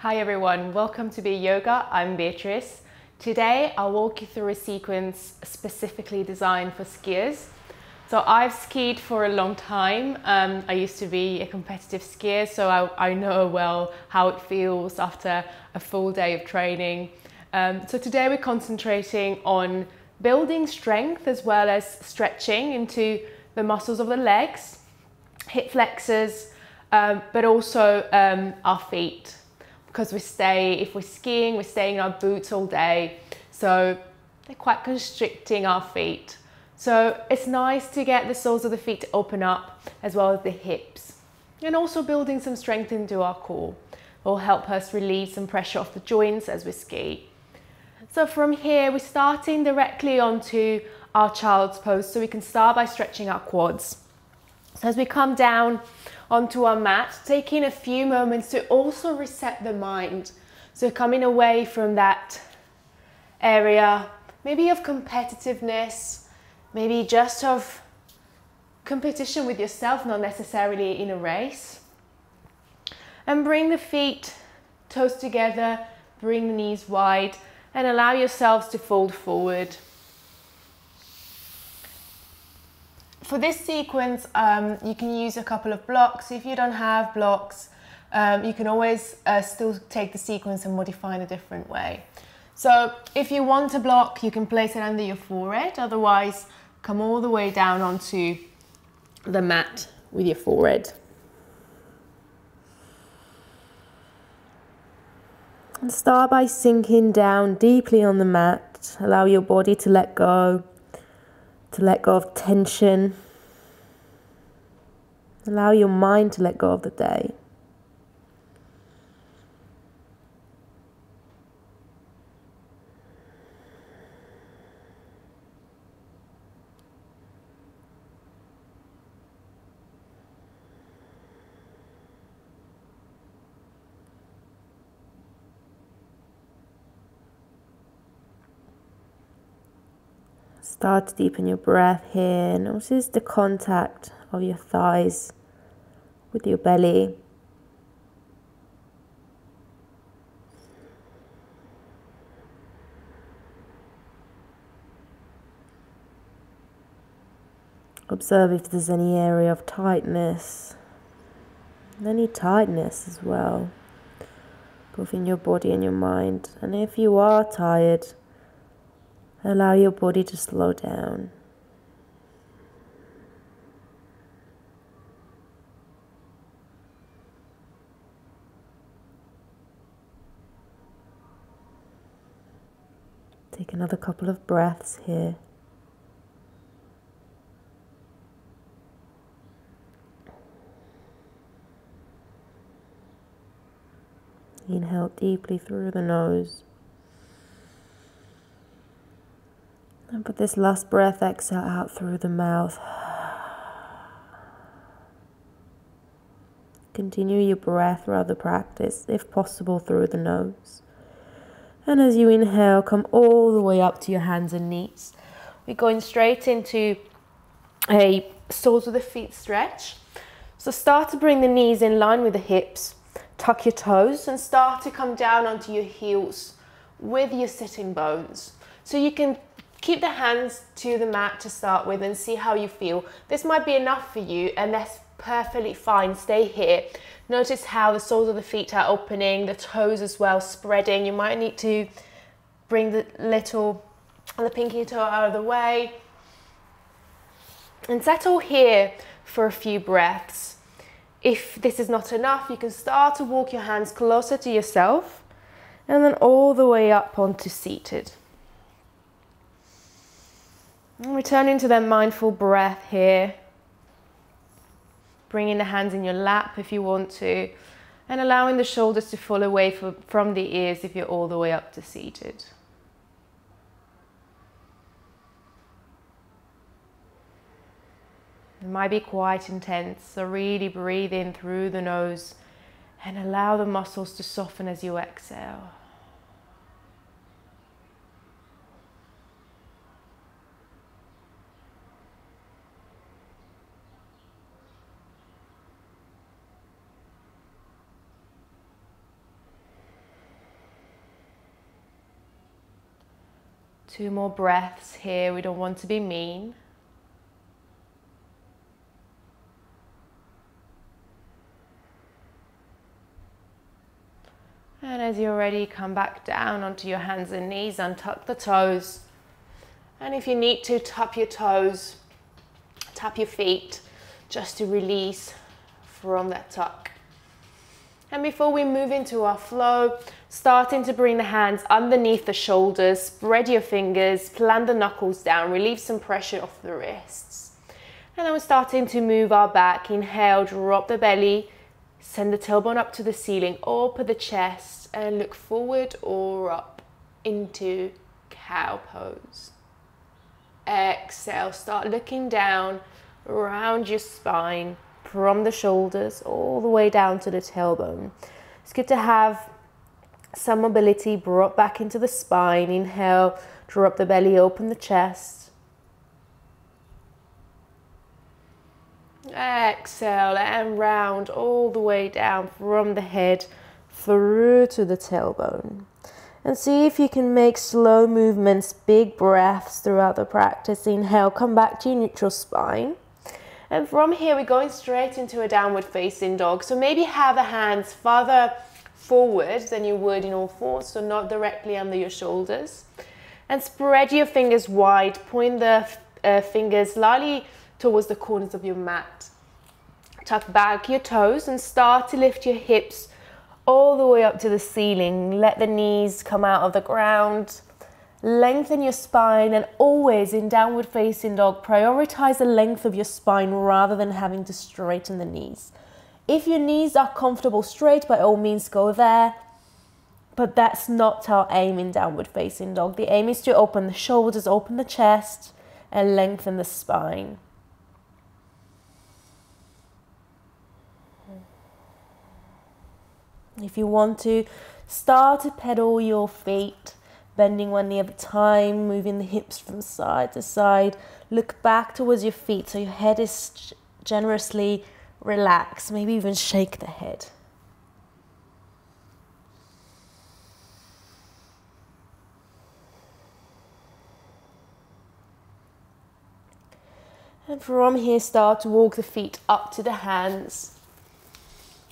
Hi everyone, welcome to Bea Yoga. I'm Beatrice. Today I'll walk you through a sequence specifically designed for skiers. So I've skied for a long time. I used to be a competitive skier, so I know well how it feels after a full day of training. So today we're concentrating on building strength as well as stretching into the muscles of the legs, hip flexors, but also our feet. Because if we're skiing, we're staying in our boots all day. So they're quite constricting our feet. So it's nice to get the soles of the feet to open up as well as the hips. And also building some strength into our core will help us relieve some pressure off the joints as we ski. So from here, we're starting directly onto our child's pose. So we can start by stretching our quads. So as we come down onto our mat, taking a few moments to also reset the mind. So coming away from that area, maybe of competitiveness, maybe just of competition with yourself, not necessarily in a race. And bring the feet, toes together, bring the knees wide, and allow yourselves to fold forward. For this sequence, you can use a couple of blocks. If you don't have blocks, you can always still take the sequence and modify in a different way. So if you want a block, you can place it under your forehead. Otherwise, come all the way down onto the mat with your forehead. And start by sinking down deeply on the mat. Allow your body to let go of tension. Allow your mind to let go of the day. Start to deepen your breath here. Notice the contact of your thighs with your belly. Observe if there's any area of tightness, any tightness as well, both in your body and your mind. And if you are tired, allow your body to slow down. Take another couple of breaths here. Inhale deeply through the nose. And put this last breath, exhale out through the mouth. Continue your breath throughout the practice, if possible, through the nose. And as you inhale, come all the way up to your hands and knees. We're going straight into a soles of the feet stretch. So start to bring the knees in line with the hips. Tuck your toes and start to come down onto your heels with your sitting bones. So you can keep the hands to the mat to start with and see how you feel. This might be enough for you, and that's perfectly fine. Stay here. Notice how the soles of the feet are opening, the toes as well spreading. You might need to bring the pinky toe out of the way. And settle here for a few breaths. If this is not enough, you can start to walk your hands closer to yourself and then all the way up onto seated. And returning to that mindful breath here. Bringing the hands in your lap if you want to, and allowing the shoulders to fall away from the ears if you're all the way up to seated. It might be quite intense, so really breathe in through the nose and allow the muscles to soften as you exhale. 2 more breaths here. We don't want to be mean. And as you're ready, come back down onto your hands and knees, untuck the toes. And if you need to, tap your toes, tap your feet, just to release from that tuck. And before we move into our flow, starting to bring the hands underneath the shoulders, spread your fingers, plant the knuckles down, relieve some pressure off the wrists. And then we're starting to move our back. Inhale, drop the belly, send the tailbone up to the ceiling, open the chest and look forward or up into cow pose. Exhale, start looking down around your spine from the shoulders all the way down to the tailbone. It's good to have some mobility brought back into the spine. Inhale, drop the belly, open the chest. Exhale and round all the way down from the head through to the tailbone. And see if you can make slow movements, big breaths throughout the practice. Inhale, come back to your neutral spine. And from here, we're going straight into a downward facing dog. So maybe have the hands farther forward than you would in all fours, so not directly under your shoulders. And spread your fingers wide. Point the fingers slightly towards the corners of your mat. Tuck back your toes and start to lift your hips all the way up to the ceiling. Let the knees come out of the ground. Lengthen your spine, and always in downward facing dog, prioritize the length of your spine rather than having to straighten the knees. If your knees are comfortable straight, by all means go there. But that's not our aim in downward facing dog. The aim is to open the shoulders, open the chest, and lengthen the spine. If you want to, start to pedal your feet, bending one knee at a time, moving the hips from side to side. Look back towards your feet so your head is generously relaxed. Maybe even shake the head. And from here, start to walk the feet up to the hands.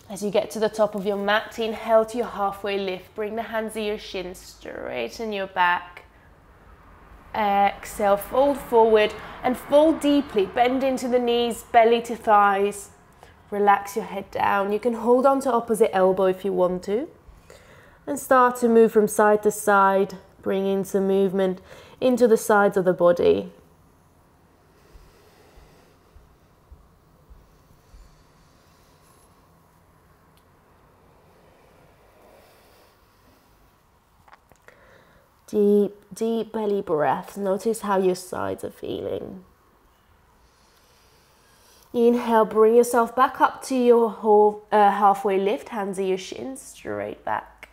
As you get to the top of your mat, inhale to your halfway lift. Bring the hands to your shins, straighten your back. Exhale, fold forward and fold deeply. Bend into the knees, belly to thighs. Relax your head down. You can hold on to opposite elbow if you want to. And start to move from side to side. Bring in some movement into the sides of the body. Deep, deep belly breaths. Notice how your sides are feeling. Inhale, bring yourself back up to your whole halfway lift. Hands at your shins, straight back.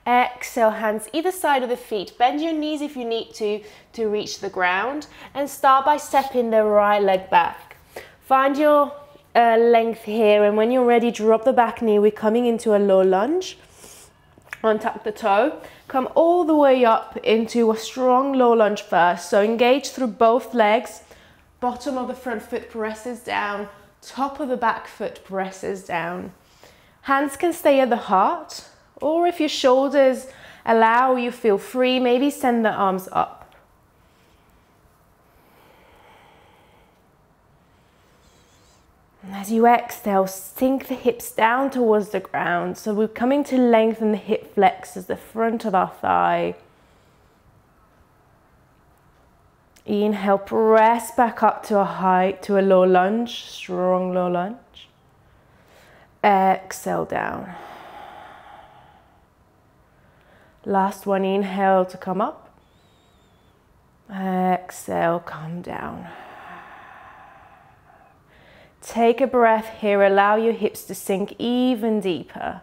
Exhale, hands either side of the feet. Bend your knees if you need to reach the ground. And start by stepping the right leg back. Find your length here. And when you're ready, drop the back knee. We're coming into a low lunge. Untuck the toe. Come all the way up into a strong low lunge first. So engage through both legs. Bottom of the front foot presses down. Top of the back foot presses down. Hands can stay at the heart. Or if your shoulders allow, you feel free, maybe send the arms up. And as you exhale, sink the hips down towards the ground. So we're coming to lengthen the hip flexors, the front of our thigh. Inhale, press back up to a low lunge, strong low lunge. Exhale down. Last one, inhale to come up. Exhale, come down. Take a breath here, allow your hips to sink even deeper.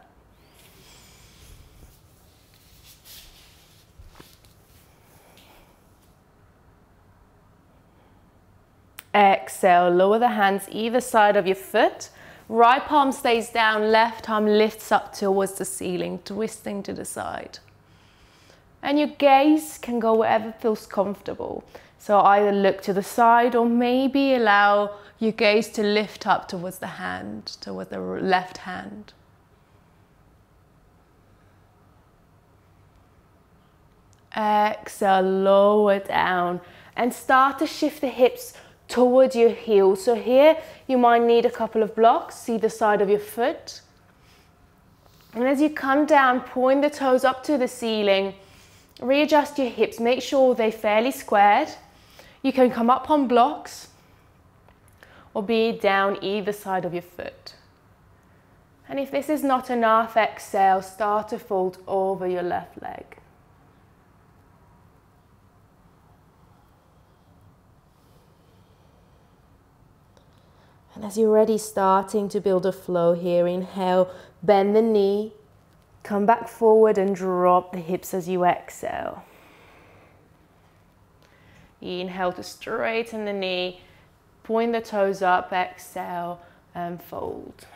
Exhale, lower the hands either side of your foot. Right palm stays down, left arm lifts up towards the ceiling, twisting to the side. And your gaze can go wherever feels comfortable. So either look to the side or maybe allow your gaze to lift up towards the hand, towards the left hand. Exhale, lower down and start to shift the hips towards your heels. So here you might need a couple of blocks, either side of your foot. And as you come down, point the toes up to the ceiling. Readjust your hips, make sure they're fairly squared. You can come up on blocks or be down either side of your foot. And if this is not enough, exhale, start to fold over your left leg. And as you're ready, starting to build a flow here, inhale, bend the knee. Come back forward and drop the hips as you exhale. Inhale to straighten the knee, point the toes up, exhale and fold.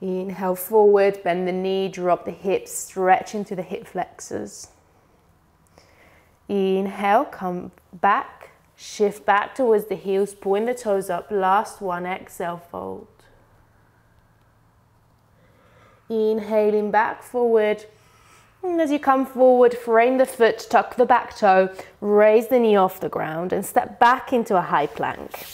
Inhale forward, bend the knee, drop the hips, stretch into the hip flexors. Inhale, come back, shift back towards the heels, point the toes up, last one, exhale, fold. Inhaling back forward, and as you come forward, frame the foot, tuck the back toe, raise the knee off the ground and step back into a high plank.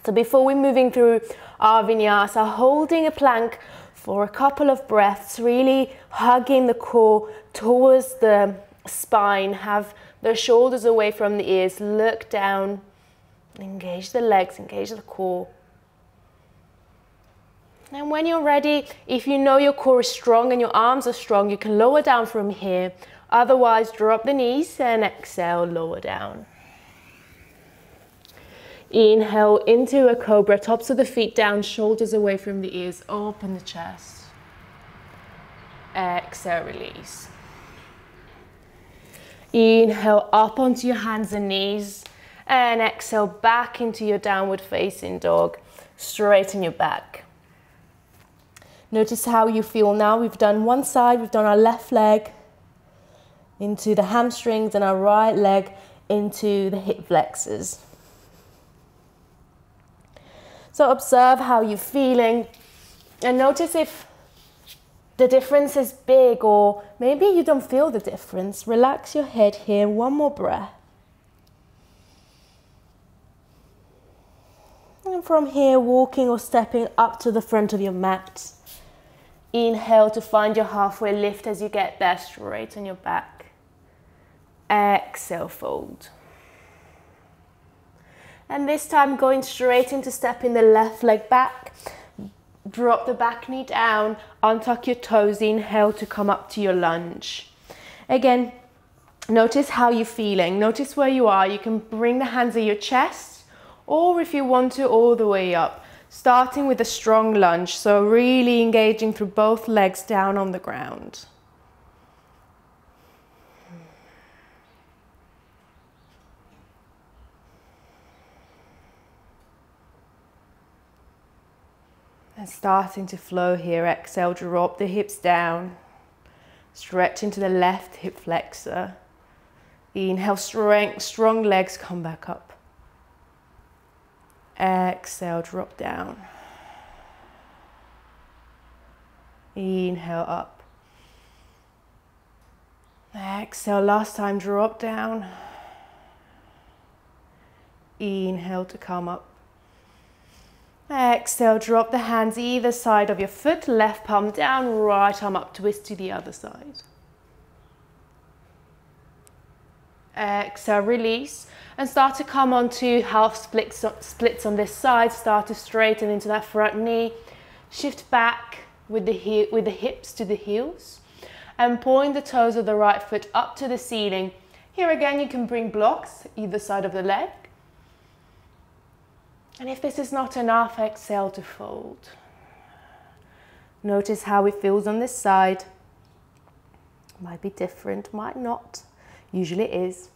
So before we're moving through our vinyasa, holding a plank for a couple of breaths, really hugging the core towards the spine, have the shoulders away from the ears, look down, engage the legs, engage the core. And when you're ready, if you know your core is strong and your arms are strong, you can lower down from here. Otherwise, drop the knees and exhale, lower down. Inhale into a cobra, tops of the feet down, shoulders away from the ears, open the chest. Exhale, release. Inhale up onto your hands and knees, and exhale back into your downward facing dog. Straighten your back. Notice how you feel now. We've done one side, we've done our left leg into the hamstrings and our right leg into the hip flexors. So observe how you're feeling and notice if the difference is big or maybe you don't feel the difference. Relax your head here, one more breath. And from here, walking or stepping up to the front of your mat. Inhale to find your halfway lift as you get there, straighten your back. Exhale, fold. And this time going straight into stepping the left leg back. Drop the back knee down, untuck your toes, inhale to come up to your lunge. Again, notice how you're feeling. Notice where you are. You can bring the hands at your chest or if you want to, all the way up. Starting with a strong lunge, so really engaging through both legs down on the ground. And starting to flow here, exhale, drop the hips down. Stretch into the left hip flexor. Inhale, strong legs, come back up. Exhale, drop down. Inhale, up. Exhale, last time, drop down. Inhale to come up. Exhale, drop the hands either side of your foot, left palm down, right arm up, twist to the other side. Exhale, release, and start to come onto half splits on this side. Start to straighten into that front knee. Shift back with the hips to the heels, and point the toes of the right foot up to the ceiling. Here again, you can bring blocks either side of the leg. And if this is not enough, exhale to fold. Notice how it feels on this side. Might be different, might not. Usually it is.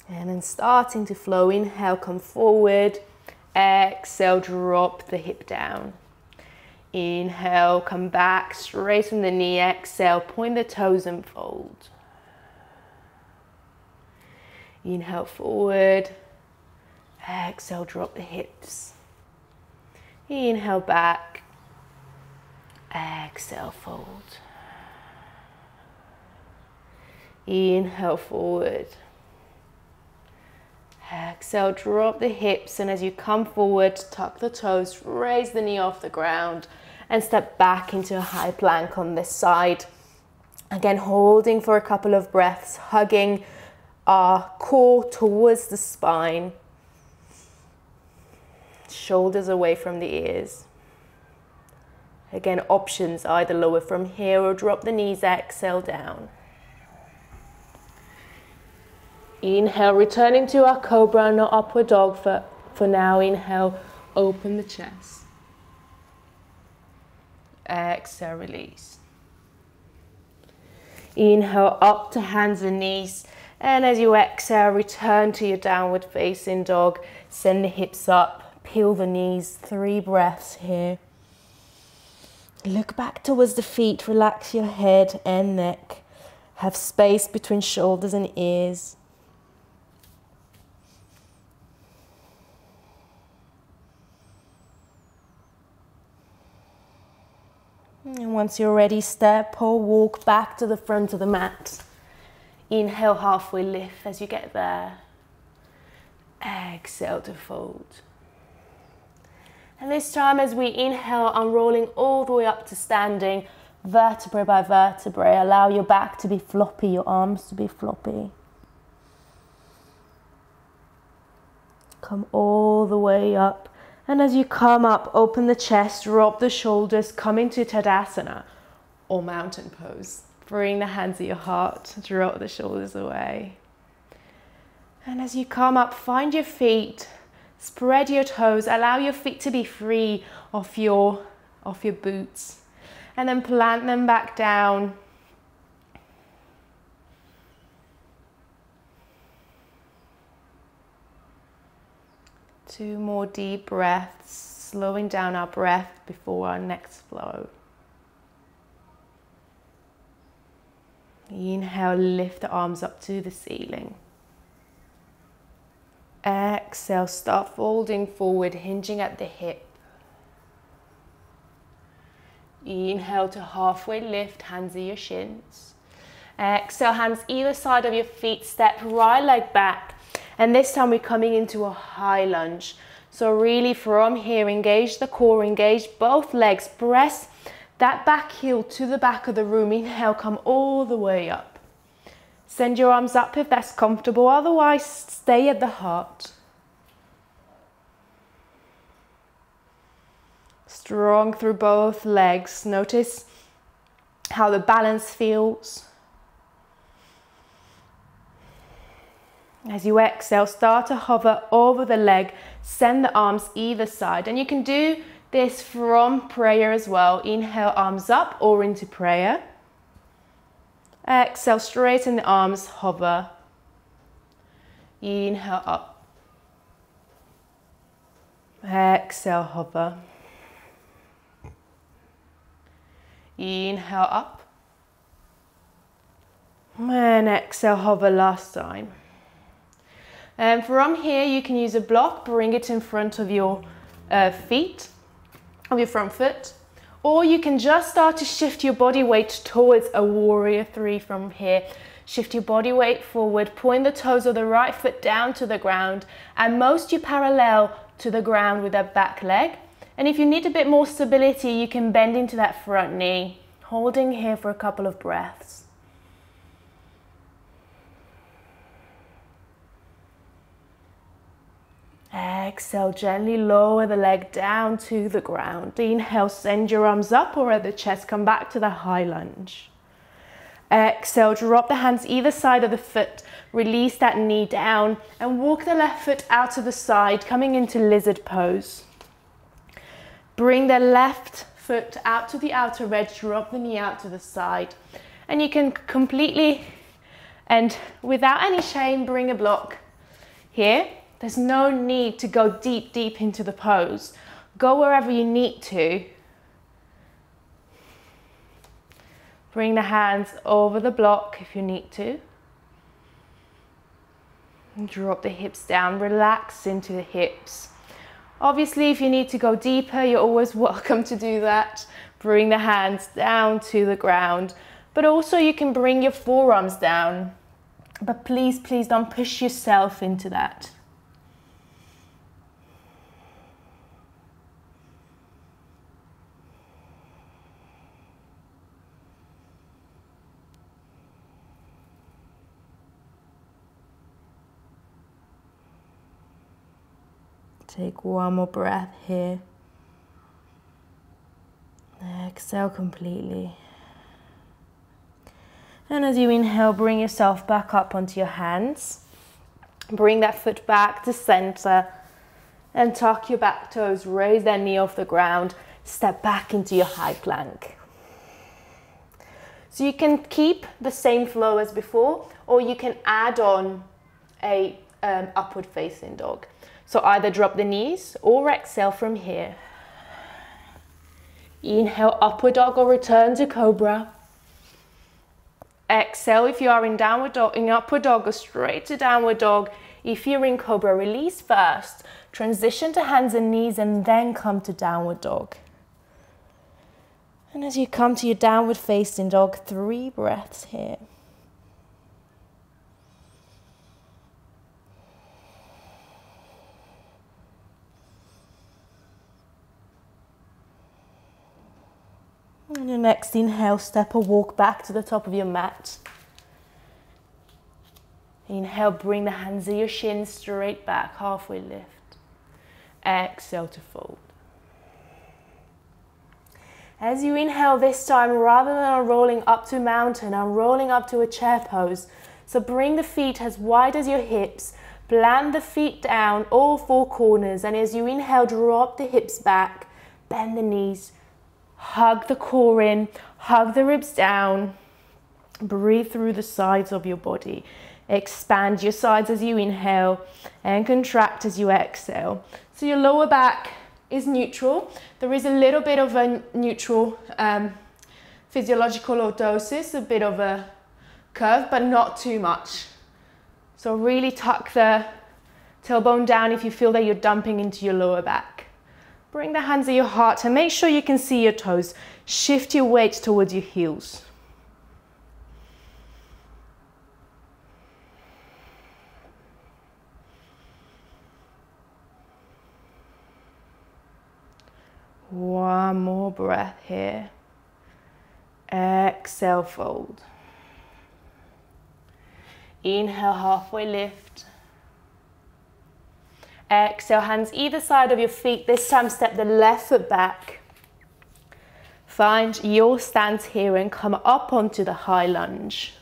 And then starting to flow. Inhale, come forward. Exhale, drop the hip down. Inhale, come back, straighten the knee. Exhale, point the toes and fold. Inhale, forward. Exhale, drop the hips. Inhale, back. Exhale, fold. Inhale, forward. Exhale, drop the hips, and as you come forward, tuck the toes, raise the knee off the ground, and step back into a high plank on this side. Again, holding for a couple of breaths, hugging our core towards the spine. Shoulders away from the ears. Again, options, either lower from here or drop the knees, exhale down. Inhale, returning to our cobra, no upward dog for now. Inhale, open the chest. Exhale, release. Inhale, up to hands and knees. And as you exhale, return to your downward facing dog. Send the hips up, peel the knees. 3 breaths here. Look back towards the feet, relax your head and neck. Have space between shoulders and ears. And once you're ready, step or walk back to the front of the mat. Inhale, halfway lift as you get there. Exhale to fold. And this time as we inhale, unrolling all the way up to standing, vertebrae by vertebrae. Allow your back to be floppy, your arms to be floppy. Come all the way up. And as you come up, open the chest, drop the shoulders, come into Tadasana or mountain pose. Bring the hands at your heart, drop the shoulders away. And as you come up, find your feet, spread your toes, allow your feet to be free of your boots. And then plant them back down. Two more deep breaths, slowing down our breath before our next flow. Inhale, lift the arms up to the ceiling. Exhale, start folding forward, hinging at the hip. Inhale to halfway lift, hands at your shins. Exhale, hands either side of your feet, step right leg back. And this time we're coming into a high lunge. So really from here, engage the core, engage both legs, press that back heel to the back of the room. Inhale, come all the way up. Send your arms up if that's comfortable, otherwise stay at the heart. Strong through both legs. Notice how the balance feels. As you exhale, start to hover over the leg, send the arms either side. And you can do this from prayer as well. Inhale, arms up or into prayer. Exhale, straighten the arms, hover. Inhale, up. Exhale, hover. Inhale, up. And exhale, hover last time. And from here, you can use a block, bring it in front of your feet, of your front foot. Or you can just start to shift your body weight towards a warrior 3 from here. Shift your body weight forward, point the toes of the right foot down to the ground, and most you parallel to the ground with that back leg. And if you need a bit more stability, you can bend into that front knee, holding here for a couple of breaths. Exhale, gently lower the leg down to the ground. Inhale, send your arms up or at the chest, come back to the high lunge. Exhale, drop the hands either side of the foot, release that knee down and walk the left foot out to the side, coming into lizard pose. Bring the left foot out to the outer edge, drop the knee out to the side. And you can completely, and without any shame, bring a block Here, there's no need to go deep, deep into the pose. Go wherever you need to. Bring the hands over the block if you need to. And drop the hips down, relax into the hips. Obviously, if you need to go deeper, you're always welcome to do that. Bring the hands down to the ground, but also you can bring your forearms down. But please, please don't push yourself into that. Take one more breath here. Exhale completely. And as you inhale, bring yourself back up onto your hands. Bring that foot back to center and tuck your back toes. Raise that knee off the ground. Step back into your high plank. So you can keep the same flow as before, or you can add on a upward facing dog. So either drop the knees or exhale from here. Inhale, upward dog or return to cobra. Exhale if you are in downward dog, in upward dog, go straight to downward dog. If you're in cobra, release first. Transition to hands and knees and then come to downward dog. And as you come to your downward facing dog, 3 breaths here. On your next inhale, step or walk back to the top of your mat. Inhale, bring the hands of your shins straight back, halfway lift. Exhale to fold. As you inhale this time, rather than rolling up to mountain, I'm rolling up to a chair pose. So bring the feet as wide as your hips, plant the feet down, all 4 corners, and as you inhale, drop the hips back, bend the knees, hug the core in, hug the ribs down, breathe through the sides of your body. Expand your sides as you inhale and contract as you exhale. So your lower back is neutral. There is a little bit of a neutral physiological lordosis, a bit of a curve, but not too much. So really tuck the tailbone down if you feel that you're dumping into your lower back. Bring the hands of your heart and make sure you can see your toes. Shift your weight towards your heels. One more breath here. Exhale, fold. Inhale, halfway lift. Exhale, hands either side of your feet. This time step the left foot back. Find your stance here and come up onto the high lunge.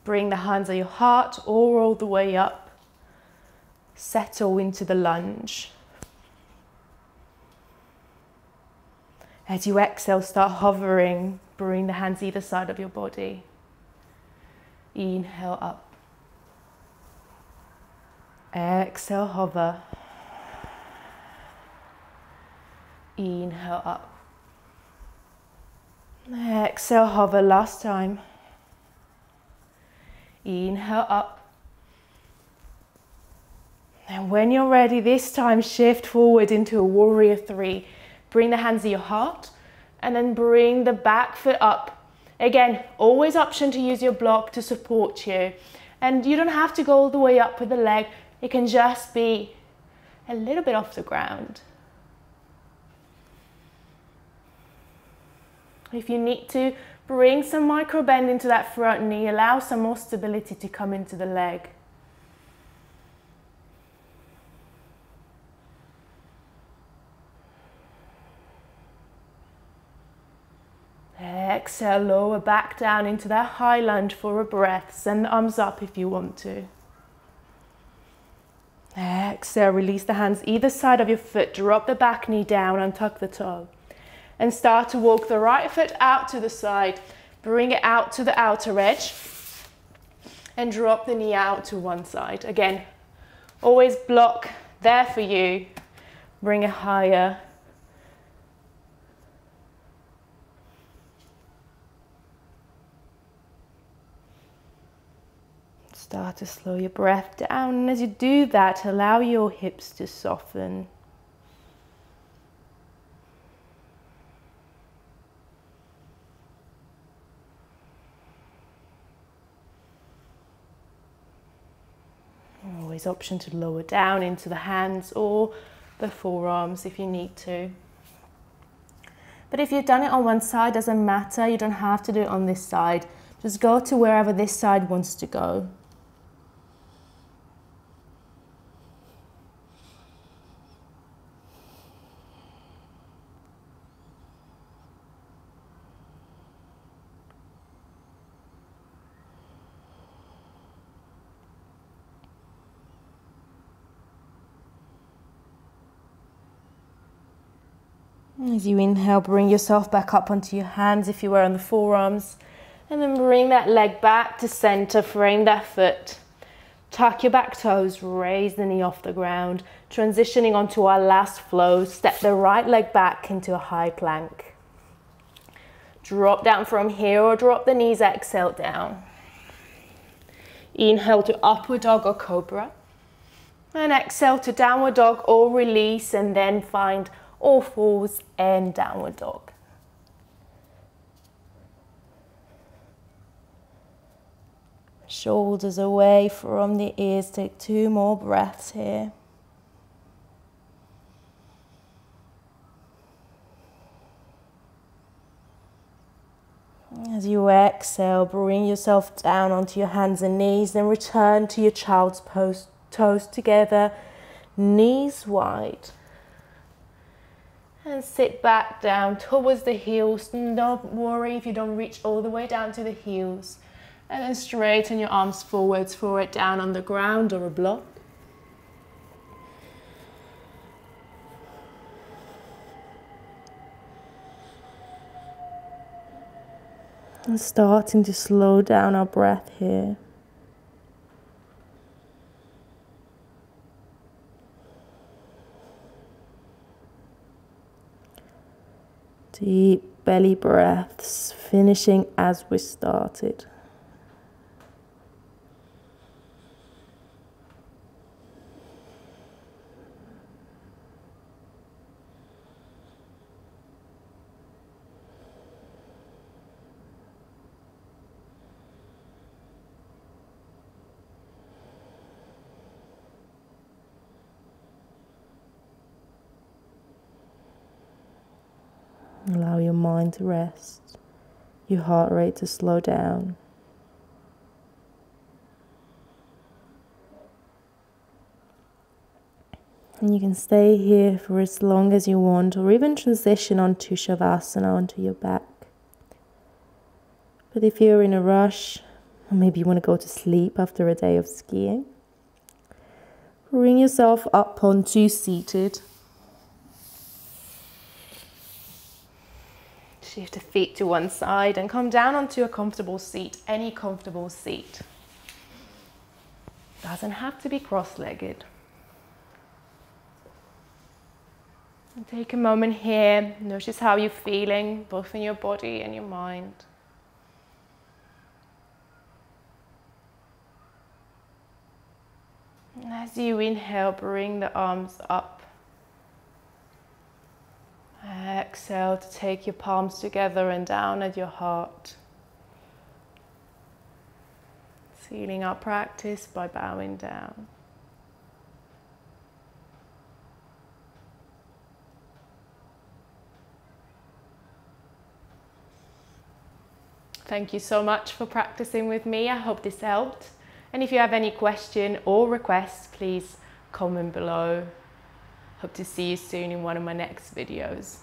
Bring the hands of your heart all the way up. Settle into the lunge. As you exhale, start hovering. Bring the hands either side of your body. Inhale up. Exhale, hover. Inhale up. Exhale, hover, last time. Inhale up. And when you're ready, this time shift forward into a warrior 3. Bring the hands of your heart and then bring the back foot up. Again, always option to use your block to support you. And you don't have to go all the way up with the leg. It can just be a little bit off the ground. If you need to, bring some micro bend into that front knee. Allow some more stability to come into the leg. Exhale, lower back down into that high lunge for a breath. Send the arms up if you want to. Exhale, release the hands either side of your foot. Drop the back knee down and tuck the toe. And start to walk the right foot out to the side. Bring it out to the outer edge. and drop the knee out to one side. Again, always block there for you. Bring it higher. Start to slow your breath down, and as you do that, allow your hips to soften. Always option to lower down into the hands or the forearms if you need to. But if you've done it on one side, doesn't matter, you don't have to do it on this side. Just go to wherever this side wants to go. As you inhale, bring yourself back up onto your hands if you were on the forearms. And then bring that leg back to center, frame that foot. Tuck your back toes, raise the knee off the ground. Transitioning onto our last flow, step the right leg back into a high plank. Drop down from here or drop the knees, exhale down. Inhale to upward dog or cobra. And exhale to downward dog or release, and then find all fours and downward dog. Shoulders away from the ears. Take 2 more breaths here. As you exhale, bring yourself down onto your hands and knees, then return to your child's pose, toes together, knees wide. And sit back down towards the heels. Don't worry if you don't reach all the way down to the heels. And then straighten your arms forwards, forward down on the ground or a block. And starting to slow down our breath here. Deep belly breaths, finishing as we started. Allow your mind to rest, your heart rate to slow down. And you can stay here for as long as you want, or even transition onto Shavasana, onto your back. But if you're in a rush, or maybe you want to go to sleep after a day of skiing, bring yourself up onto seated. Shift the feet to one side and come down onto a comfortable seat, any comfortable seat. Doesn't have to be cross-legged. And take a moment here, notice how you're feeling, both in your body and your mind. And as you inhale, bring the arms up. Exhale to take your palms together and down at your heart. Sealing our practice by bowing down. Thank you so much for practicing with me. I hope this helped. And if you have any question or requests, please comment below. Hope to see you soon in one of my next videos.